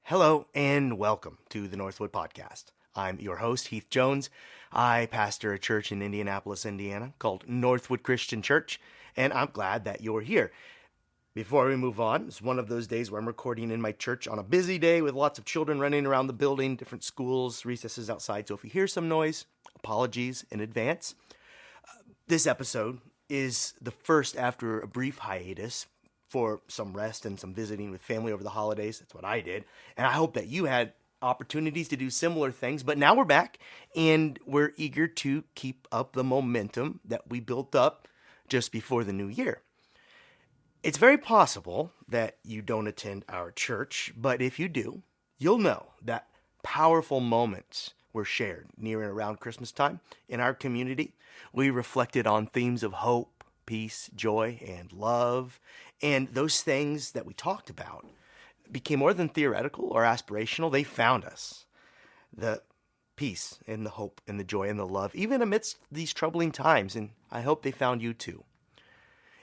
Hello and welcome to the Northwood Podcast. I'm your host, Heath Jones. I pastor a church in Indianapolis, Indiana called Northwood Christian Church, and I'm glad that you're here. Before we move on, it's one of those days where I'm recording in my church on a busy day with lots of children running around the building, different schools, recesses outside. So if you hear some noise, apologies in advance. This episode is the first after a brief hiatus for some rest and some visiting with family over the holidays. That's what I did. And I hope that you had opportunities to do similar things. But now we're back and we're eager to keep up the momentum that we built up just before the new year. It's very possible that you don't attend our church, but if you do, you'll know that powerful moments were shared near and around Christmas time in our community. We reflected on themes of hope, peace, joy, and love. And those things that we talked about became more than theoretical or aspirational. They found us. The peace and the hope and the joy and the love, even amidst these troubling times. And I hope they found you too.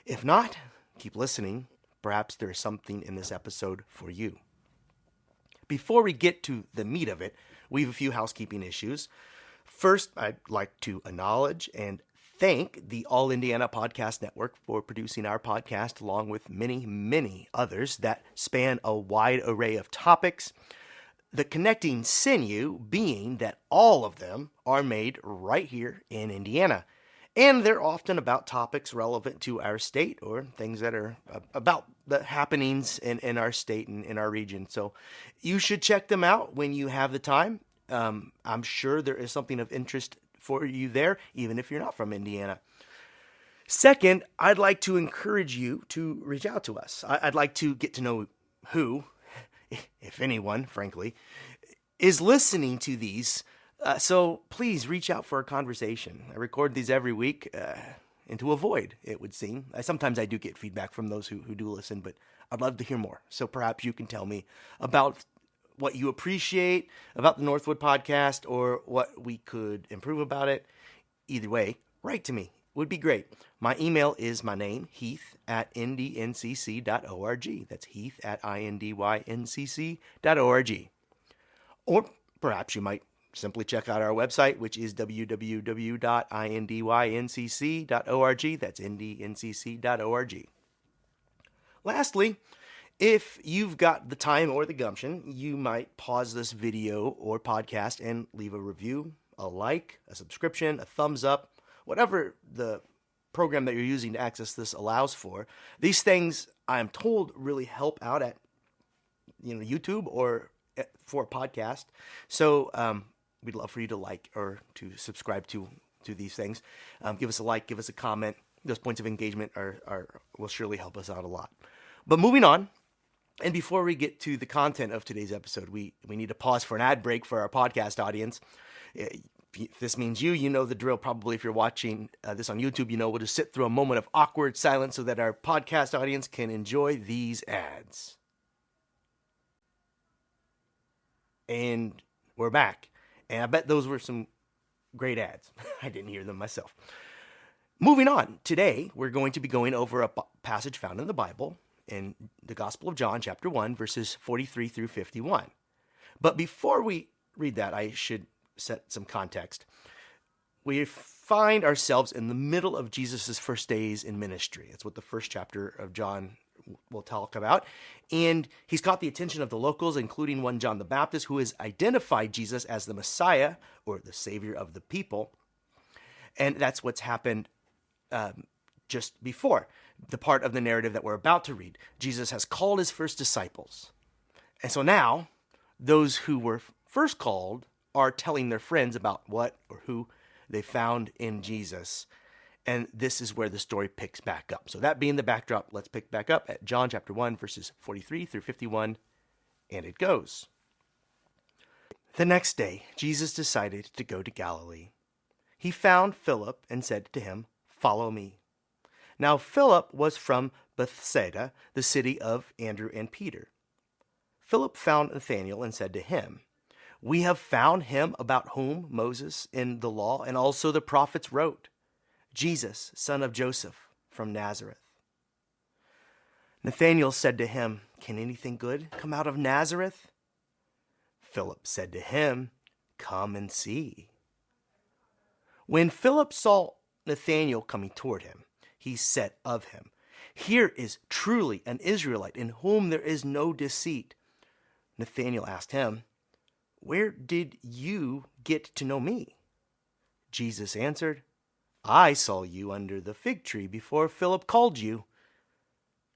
If not, keep listening. Perhaps there is something in this episode for you. Before we get to the meat of it, we have a few housekeeping issues. First, I'd like to acknowledge and thank the All Indiana Podcast Network for producing our podcast, along with many, many others that span a wide array of topics. The connecting sinew being that all of them are made right here in Indiana. And they're often about topics relevant to our state or things that are about the happenings in our state and in our region. So you should check them out when you have the time. I'm sure there is something of interest for you there, even if you're not from Indiana. Second, I'd like to encourage you to reach out to us. I'd like to get to know who, if anyone, frankly, is listening to these. So please reach out for a conversation. I record these every week into a void, it would seem. Sometimes I do get feedback from those who do listen, but I'd love to hear more. So perhaps you can tell me about what you appreciate about the Northwood Podcast or what we could improve about it. Either way, write to me. Would be great. My email is my name, Heath at ndncc.org. That's Heath at indyncc.org. Or perhaps you might simply check out our website, which is www.indyncc.org. That's ndncc.org. Lastly, if you've got the time or the gumption, you might pause this video or podcast and leave a review, a like, a subscription, a thumbs up, whatever the program that you're using to access this allows for. These things, I'm told, really help out at YouTube or for a podcast. So we'd love for you to like or to subscribe to these things. Give us a like, give us a comment. Those points of engagement will surely help us out a lot. But moving on, and before we get to the content of today's episode, we need to pause for an ad break for our podcast audience. If this means you know the drill. Probably if you're watching this on YouTube, we'll just sit through a moment of awkward silence so that our podcast audience can enjoy these ads. And we're back. And I bet those were some great ads. I didn't hear them myself. Moving on, today we're going to be going over a passage found in the Bible in the Gospel of John, chapter 1, verses 43 through 51. But before we read that, I should set some context. We find ourselves in the middle of Jesus' first days in ministry. That's what the first chapter of John will talk about. And he's caught the attention of the locals, including one John the Baptist, who has identified Jesus as the Messiah, or the Savior of the people. And that's what's happened just before the part of the narrative that we're about to read. Jesus has called his first disciples. And so now, those who were first called are telling their friends about what or who they found in Jesus. And this is where the story picks back up. So that being the backdrop, let's pick back up at John chapter 1, verses 43 through 51. And it goes. The next day, Jesus decided to go to Galilee. He found Philip and said to him, "Follow me." Now Philip was from Bethsaida, the city of Andrew and Peter. Philip found Nathanael and said to him, "We have found him about whom Moses in the law and also the prophets wrote, Jesus, son of Joseph, from Nazareth." Nathanael said to him, "Can anything good come out of Nazareth?" Philip said to him, "Come and see." When Philip saw Nathanael coming toward him, he said of him, "Here is truly an Israelite in whom there is no deceit." Nathanael asked him, "Where did you get to know me?" Jesus answered, "I saw you under the fig tree before Philip called you."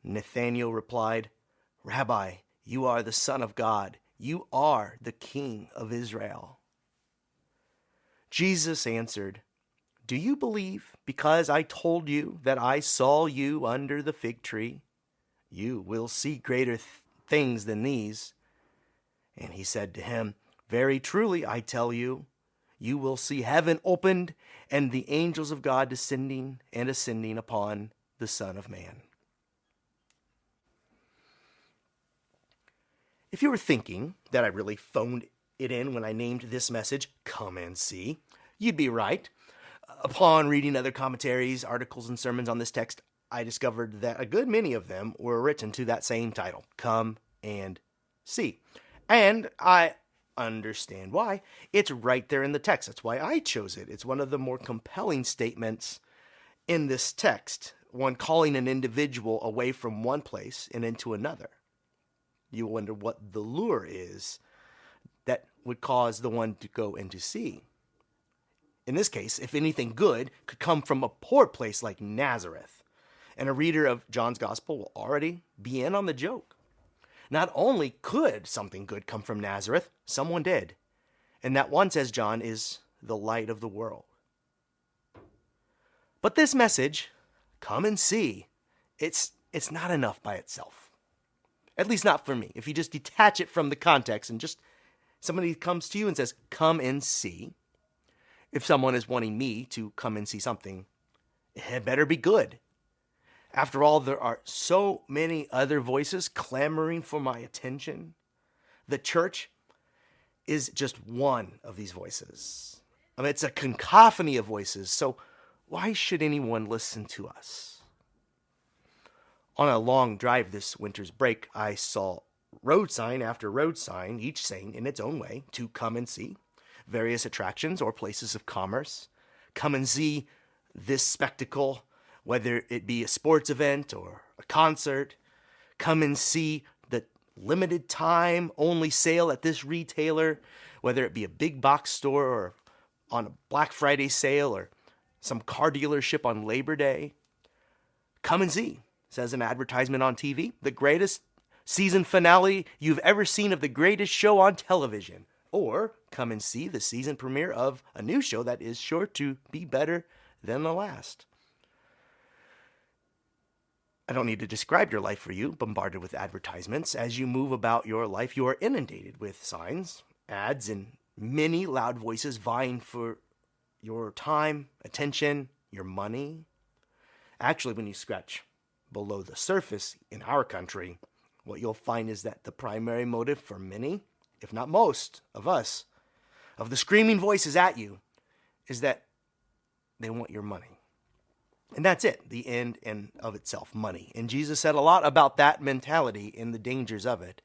Nathanael replied, "Rabbi, you are the Son of God. You are the King of Israel." Jesus answered, "Do you believe because I told you that I saw you under the fig tree? You will see greater things than these." And he said to him, "Very truly I tell you, you will see heaven opened and the angels of God descending and ascending upon the Son of Man." If you were thinking that I really phoned it in when I named this message, "Come and See," you'd be right. Upon reading other commentaries, articles, and sermons on this text, I discovered that a good many of them were written to that same title, "Come and See." And I understand why. It's right there in the text. That's why I chose it. It's one of the more compelling statements in this text, one calling an individual away from one place and into another. You wonder what the lure is that would cause the one to go and to see. In this case, if anything good could come from a poor place like Nazareth, and a reader of John's Gospel will already be in on the joke. Not only could something good come from Nazareth, someone did. And that one, says John, is the light of the world. But this message, "Come and see," it's not enough by itself. At least not for me. If you just detach it from the context and just somebody comes to you and says, "Come and see," if someone is wanting me to come and see something, it better be good. After all, there are so many other voices clamoring for my attention. The church is just one of these voices. I mean, it's a cacophony of voices, so why should anyone listen to us? On a long drive this winter's break, I saw road sign after road sign, each saying in its own way, to come and see various attractions or places of commerce. Come and see this spectacle, whether it be a sports event or a concert. Come and see the limited time only sale at this retailer, whether it be a big box store or on a Black Friday sale or some car dealership on Labor Day. Come and see, says an advertisement on TV, the greatest season finale you've ever seen of the greatest show on television. Or come and see the season premiere of a new show that is sure to be better than the last. I don't need to describe your life for you, bombarded with advertisements. As you move about your life, you are inundated with signs, ads, and many loud voices vying for your time, attention, your money. Actually, when you scratch below the surface in our country, what you'll find is that the primary motive for many, if not most, of us, of the screaming voices at you, is that they want your money. And that's it, the end in of itself, money. And Jesus said a lot about that mentality and the dangers of it.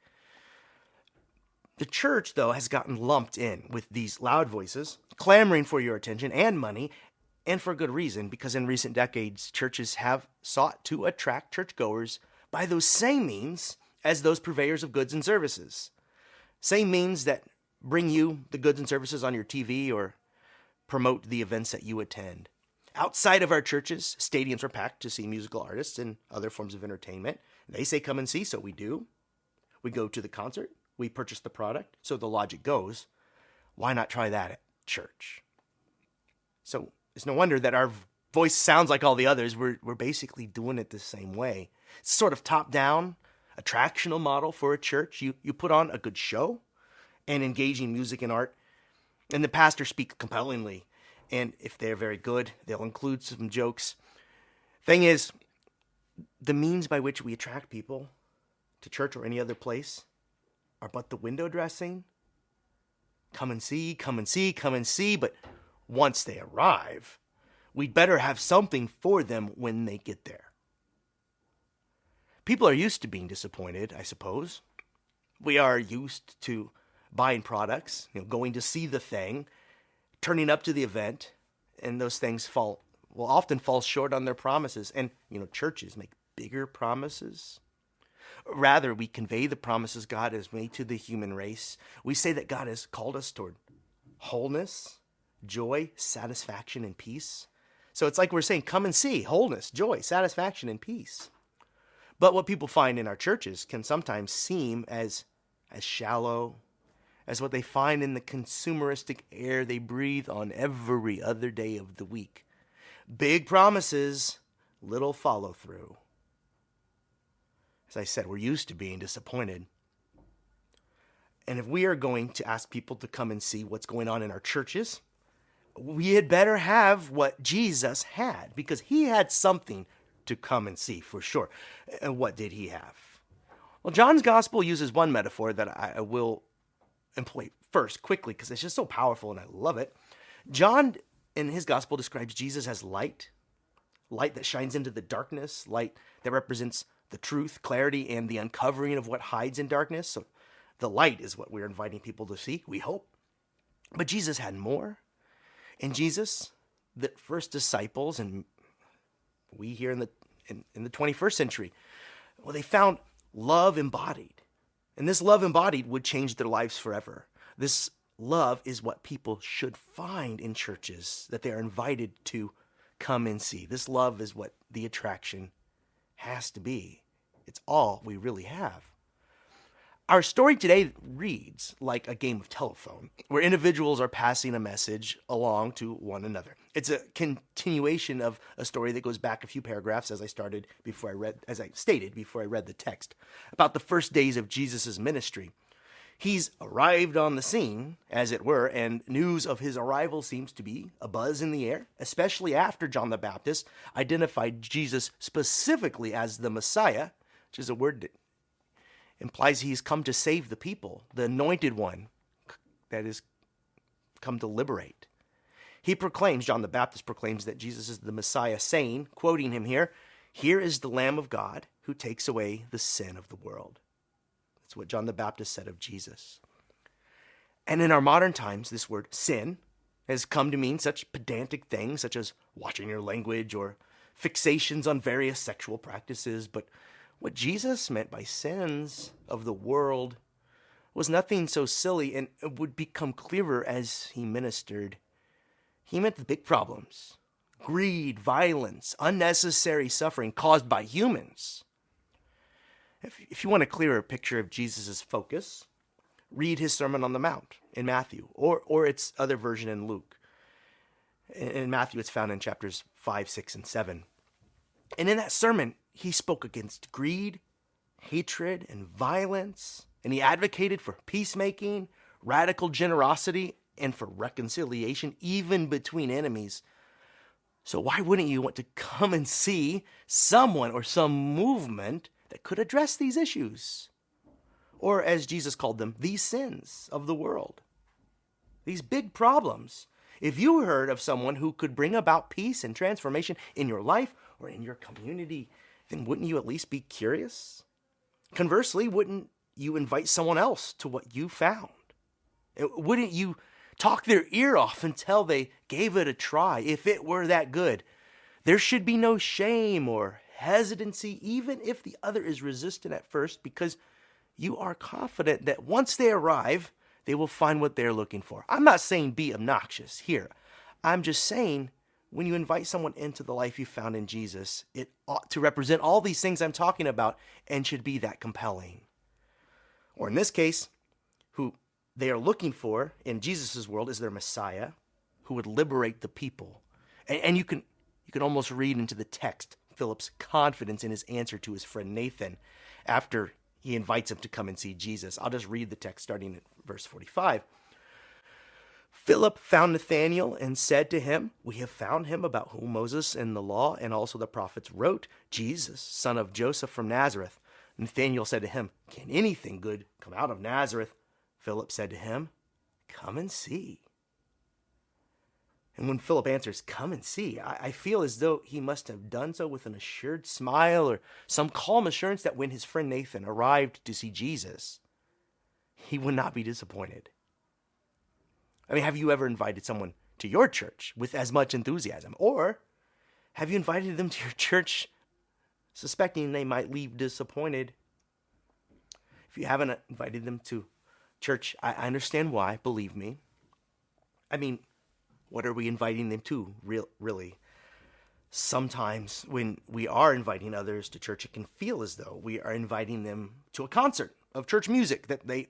The church, though, has gotten lumped in with these loud voices, clamoring for your attention and money, and for good reason, because in recent decades, churches have sought to attract churchgoers by those same means as those purveyors of goods and services. Same means that bring you the goods and services on your TV or promote the events that you attend. Outside of our churches, stadiums are packed to see musical artists and other forms of entertainment. They say come and see, so we do. We go to the concert, we purchase the product, so the logic goes, why not try that at church? So it's no wonder that our voice sounds like all the others. We're basically doing it the same way. It's sort of top-down, attractional model for a church. You put on a good show and engaging music and art, and the pastor speaks compellingly. And if they're very good, they'll include some jokes. Thing is, the means by which we attract people to church or any other place are but the window dressing. Come and see, come and see, come and see. But once they arrive, we'd better have something for them when they get there. People are used to being disappointed, I suppose. We are used to buying products, going to see the thing, turning up to the event, and those things often fall short on their promises. And, churches make bigger promises. Rather, we convey the promises God has made to the human race. We say that God has called us toward wholeness, joy, satisfaction, and peace. So it's like we're saying, come and see wholeness, joy, satisfaction, and peace. But what people find in our churches can sometimes seem as shallow as what they find in the consumeristic air they breathe on every other day of the week. Big promises, little follow through. As I said, we're used to being disappointed. And if we are going to ask people to come and see what's going on in our churches, we had better have what Jesus had, because he had something to come and see for sure. And what did he have? Well, John's gospel uses one metaphor that I will employ first quickly because it's just so powerful and I love it. John in his gospel describes Jesus as light that shines into the darkness, light that represents the truth, clarity, and the uncovering of what hides in darkness. So the light is what we're inviting people to see, we hope. But Jesus had more. And Jesus, the first disciples, and we here in the 21st century, well, they found love embodied. And this love embodied would change their lives forever. This love is what people should find in churches that they are invited to come and see. This love is what the attraction has to be. It's all we really have. Our story today reads like a game of telephone, where individuals are passing a message along to one another. It's a continuation of a story that goes back a few paragraphs, as I stated before I read the text, about the first days of Jesus' ministry. He's arrived on the scene, as it were, and news of his arrival seems to be a buzz in the air, especially after John the Baptist identified Jesus specifically as the Messiah, which is a word that implies he's come to save the people, the anointed one that is come to liberate. John the Baptist proclaims that Jesus is the Messiah, saying, quoting him here, "Here is the Lamb of God who takes away the sin of the world." That's what John the Baptist said of Jesus. And in our modern times, this word sin has come to mean such pedantic things such as watching your language or fixations on various sexual practices. But what Jesus meant by sins of the world was nothing so silly, and it would become clearer as he ministered. He meant the big problems: greed, violence, unnecessary suffering caused by humans. If you want a clearer picture of Jesus' focus, read his Sermon on the Mount in Matthew, or its other version in Luke. In Matthew, it's found in chapters 5, 6, and 7. And in that sermon, he spoke against greed, hatred, and violence, and he advocated for peacemaking, radical generosity, and for reconciliation, even between enemies. So why wouldn't you want to come and see someone or some movement that could address these issues? Or, as Jesus called them, these sins of the world. These big problems. If you heard of someone who could bring about peace and transformation in your life or in your community, then wouldn't you at least be curious? Conversely, wouldn't you invite someone else to what you found? Wouldn't you talk their ear off until they gave it a try if it were that good? There should be no shame or hesitancy, even if the other is resistant at first, because you are confident that once they arrive, they will find what they're looking for. I'm not saying be obnoxious here. I'm just saying when you invite someone into the life you found in Jesus, it ought to represent all these things I'm talking about and should be that compelling. Or in this case, who they are looking for in Jesus' world is their Messiah, who would liberate the people. And you can almost read into the text Philip's confidence in his answer to his friend Nathan after he invites him to come and see Jesus. I'll just read the text starting at verse 45. Philip found Nathanael and said to him, "We have found him about whom Moses in the law and also the prophets wrote, Jesus, son of Joseph from Nazareth." Nathanael said to him, "Can anything good come out of Nazareth?" Philip said to him, "Come and see." And when Philip answers, "Come and see," I feel as though he must have done so with an assured smile or some calm assurance that when his friend Nathan arrived to see Jesus, he would not be disappointed. I mean, have you ever invited someone to your church with as much enthusiasm? Or have you invited them to your church suspecting they might leave disappointed? If you haven't invited them to church, I understand why, believe me. I mean, what are we inviting them to, really? Sometimes when we are inviting others to church, it can feel as though we are inviting them to a concert of church music that they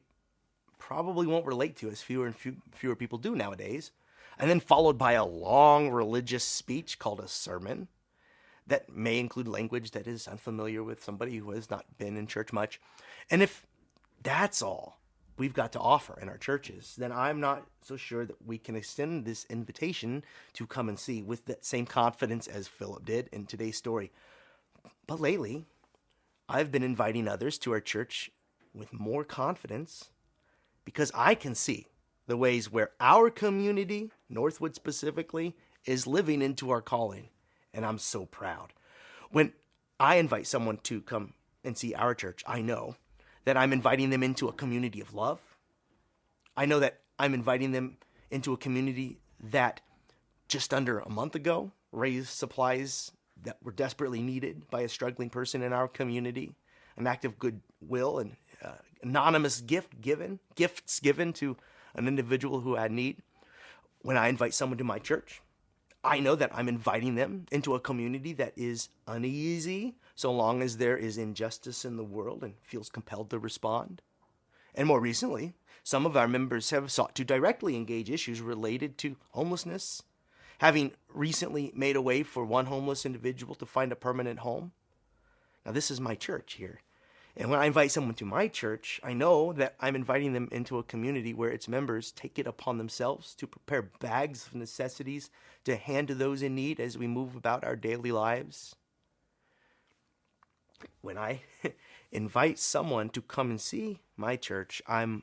probably won't relate to, as fewer and fewer people do nowadays, and then followed by a long religious speech called a sermon that may include language that is unfamiliar with somebody who has not been in church much. And if that's all we've got to offer in our churches, then I'm not so sure that we can extend this invitation to come and see with that same confidence as Philip did in today's story. But lately, I've been inviting others to our church with more confidence because I can see the ways where our community, Northwood specifically, is living into our calling. And I'm so proud. When I invite someone to come and see our church, I know that I'm inviting them into a community of love. I know that I'm inviting them into a community that just under a month ago raised supplies that were desperately needed by a struggling person in our community, an act of goodwill and anonymous gifts given to an individual who had need. When I invite someone to my church, I know that I'm inviting them into a community that is uneasy so long as there is injustice in the world and feels compelled to respond. And more recently, some of our members have sought to directly engage issues related to homelessness, having recently made a way for one homeless individual to find a permanent home. Now, this is my church here. And when I invite someone to my church, I know that I'm inviting them into a community where its members take it upon themselves to prepare bags of necessities to hand to those in need as we move about our daily lives. When I invite someone to come and see my church, I'm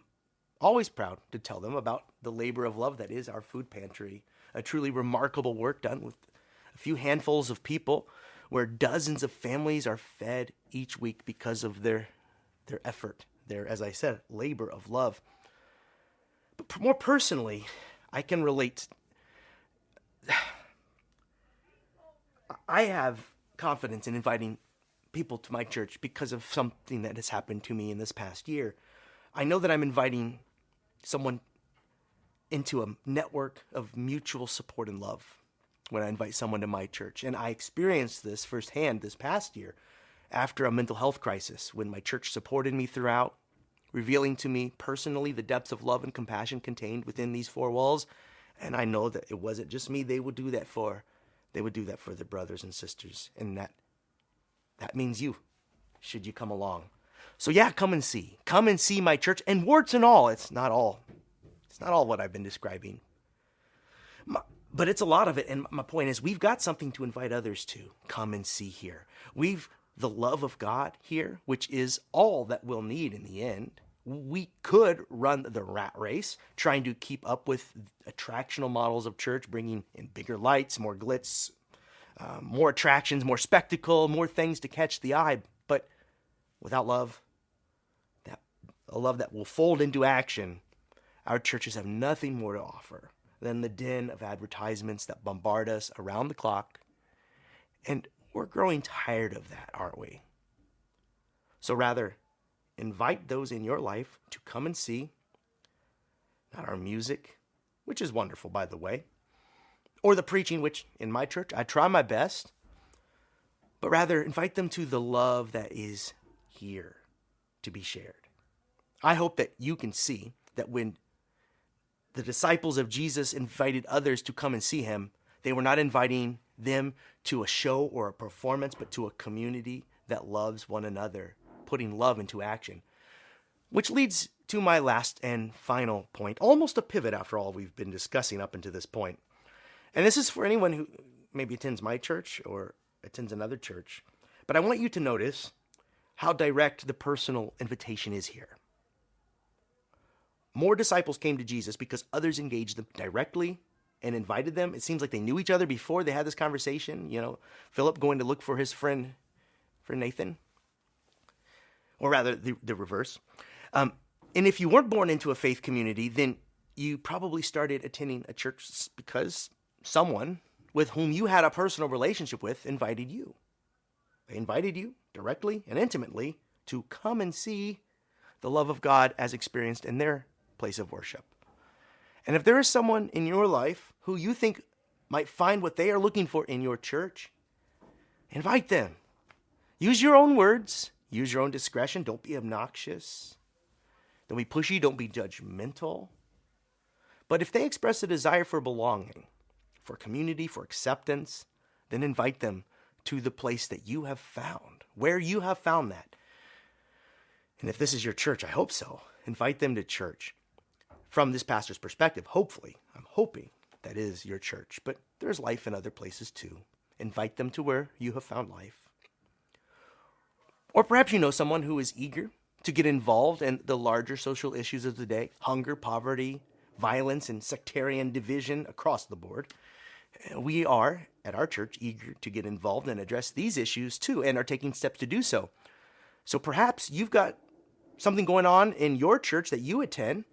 always proud to tell them about the labor of love that is our food pantry, a truly remarkable work done with a few handfuls of people, where dozens of families are fed each week because of their effort, their, as I said, labor of love. But more personally, I can relate. I have confidence in inviting people to my church because of something that has happened to me in this past year. I know that I'm inviting someone into a network of mutual support and love when I invite someone to my church. And I experienced this firsthand this past year after a mental health crisis, when my church supported me throughout, revealing to me personally the depths of love and compassion contained within these four walls. And I know that it wasn't just me they would do that for. They would do that for their brothers and sisters. And that means you, should you come along. So yeah, come and see. Come and see my church. And warts and all, it's not all what I've been describing. But it's a lot of it. And my point is, we've got something to invite others to. Come and see here. We've the love of God here, which is all that we'll need in the end. We could run the rat race, trying to keep up with attractional models of church, bringing in bigger lights, more glitz, more attractions, more spectacle, more things to catch the eye. But without love, a love that will fold into action, our churches have nothing more to offer than the din of advertisements that bombard us around the clock. And we're growing tired of that, aren't we? So rather, invite those in your life to come and see, not our music, which is wonderful, by the way, or the preaching, which in my church, I try my best, but rather invite them to the love that is here to be shared. I hope that you can see that when the disciples of Jesus invited others to come and see him, they were not inviting them to a show or a performance, but to a community that loves one another, putting love into action. Which leads to my last and final point, almost a pivot after all we've been discussing up until this point. And this is for anyone who maybe attends my church or attends another church. But I want you to notice how direct the personal invitation is here. More disciples came to Jesus because others engaged them directly and invited them. It seems like they knew each other before they had this conversation. You know, Philip going to look for his friend Nathan. Or rather, the reverse. And if you weren't born into a faith community, then you probably started attending a church because someone with whom you had a personal relationship with invited you. They invited you directly and intimately to come and see the love of God as experienced in their place of worship. And if there is someone in your life who you think might find what they are looking for in your church, invite them. Use your own words. Use your own discretion. Don't be obnoxious. Don't be pushy. Don't be judgmental. But if they express a desire for belonging, for community, for acceptance, then invite them to the place that you have found, where you have found that. And if this is your church, I hope so. Invite them to church. From this pastor's perspective, hopefully, I'm hoping that is your church. But there's life in other places too. Invite them to where you have found life. Or perhaps you know someone who is eager to get involved in the larger social issues of the day: hunger, poverty, violence, and sectarian division across the board. We are, at our church, eager to get involved and address these issues too, and are taking steps to do so. So perhaps you've got something going on in your church that you attend.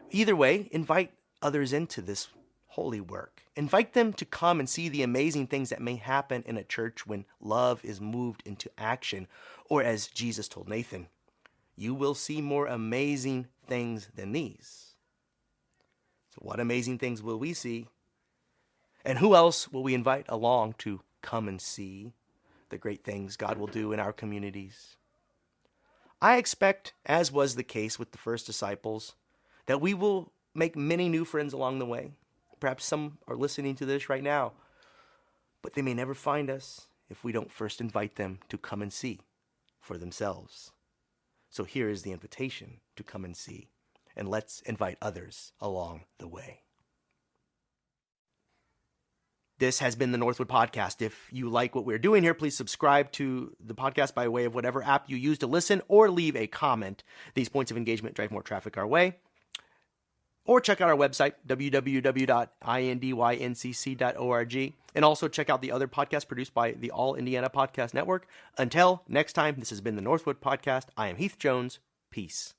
Either way, invite others into this holy work. Invite them to come and see the amazing things that may happen in a church when love is moved into action. Or as Jesus told Nathan, you will see more amazing things than these. So what amazing things will we see? And who else will we invite along to come and see the great things God will do in our communities? I expect, as was the case with the first disciples, that we will make many new friends along the way. Perhaps some are listening to this right now, but they may never find us if we don't first invite them to come and see for themselves. So here is the invitation to come and see, and let's invite others along the way. This has been the Northwood Podcast. If you like what we're doing here, please subscribe to the podcast by way of whatever app you use to listen, or leave a comment. These points of engagement drive more traffic our way. Or check out our website, www.indyncc.org. And also check out the other podcasts produced by the All Indiana Podcast Network. Until next time, this has been the Northwood Podcast. I am Heath Jones. Peace.